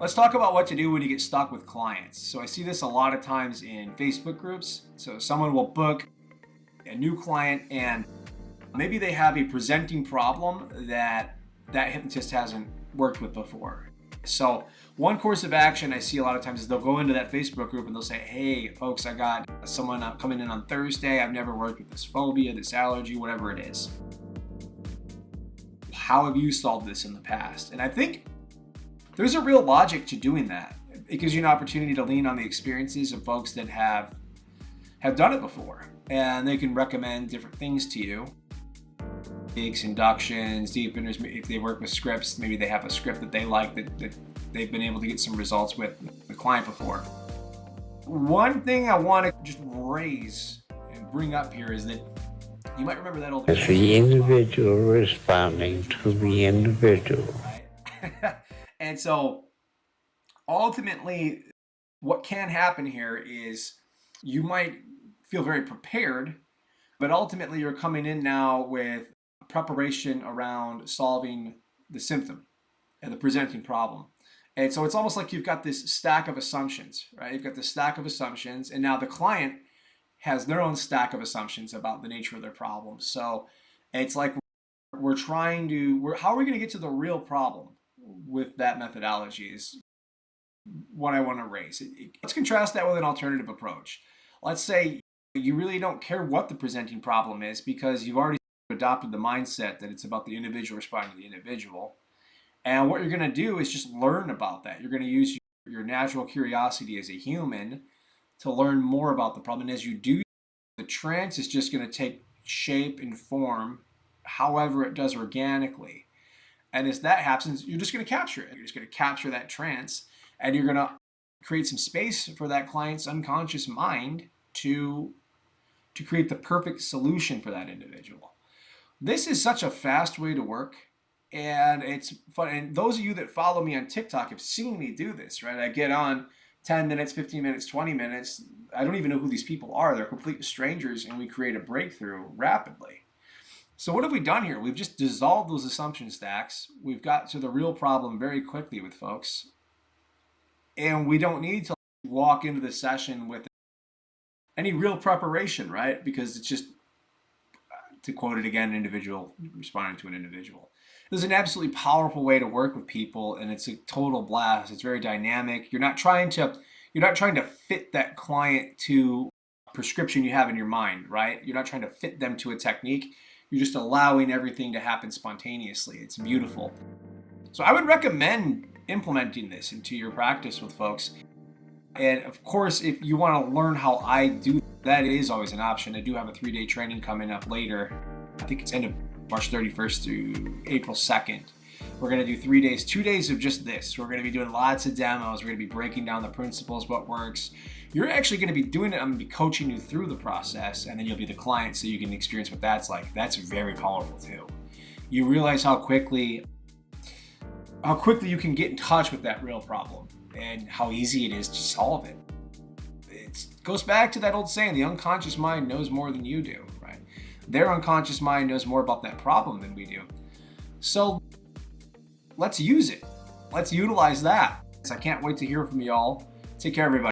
Let's talk about what to do when you get stuck with clients. So I see this a lot of times in Facebook groups. So someone will book a new client and maybe they have a presenting problem that hypnotist hasn't worked with before. So one course of action I see a lot of times is they'll go into that Facebook group and they'll say, hey folks, I got someone coming in on Thursday. I've never worked with this phobia, this allergy, whatever it is. How have you solved this in the past? And I think there's a real logic to doing that. It gives you an opportunity to lean on the experiences of folks that have done it before, and they can recommend different things to you. Gigs, inductions, deepeners, if they work with scripts, maybe they have a script that they like that they've been able to get some results with the client before. One thing I want to just raise and bring up here is that you might remember that old... It's the individual responding to the individual. Right? And so ultimately what can happen here is you might feel very prepared, but ultimately you're coming in now with preparation around solving the symptom and the presenting problem. And so it's almost like you've got this stack of assumptions, right? You've got this stack of assumptions, and now the client has their own stack of assumptions about the nature of their problem. So it's like we're trying to, how are we going to get to the real problem with that methodology is what I want to raise. Let's contrast that with an alternative approach. Let's say you really don't care what the presenting problem is because you've already adopted the mindset that it's about the individual responding to the individual. And what you're going to do is just learn about that. You're going to use your natural curiosity as a human to learn more about the problem. And as you do, the trance is just going to take shape and form however it does organically. And as that happens, you're just going to capture it. You're just going to capture that trance, and you're going to create some space for that client's unconscious mind to create the perfect solution for that individual. This is such a fast way to work, and it's fun. And those of you that follow me on TikTok have seen me do this, right? I get on 10 minutes, 15 minutes, 20 minutes. I don't even know who these people are. They're complete strangers, and we create a breakthrough rapidly. So what have we done here? We've just dissolved those assumption stacks. We've got to the real problem very quickly with folks. And we don't need to walk into the session with any real preparation, right? Because it's just, to quote it again, individual responding to an individual. This is an absolutely powerful way to work with people, and it's a total blast. It's very dynamic. You're not trying to fit that client to a prescription you have in your mind, right? You're not trying to fit them to a technique. You're just allowing everything to happen spontaneously. It's beautiful. So I would recommend implementing this into your practice with folks. And of course, if you want to learn how I do, that is always an option. I do have a 3-day training coming up later. I think it's end of March 31st through April 2nd. We're going to do 3 days, 2 days of just this. We're going to be doing lots of demos. We're going to be breaking down the principles, what works. You're actually going to be doing it. I'm going to be coaching you through the process, and then you'll be the client so you can experience what that's like. That's very powerful too. You realize how quickly you can get in touch with that real problem and how easy it is to solve it. It goes back to that old saying, the unconscious mind knows more than you do, right? Their unconscious mind knows more about that problem than we do. So let's use it. Let's utilize that. I can't wait to hear from y'all. Take care, everybody.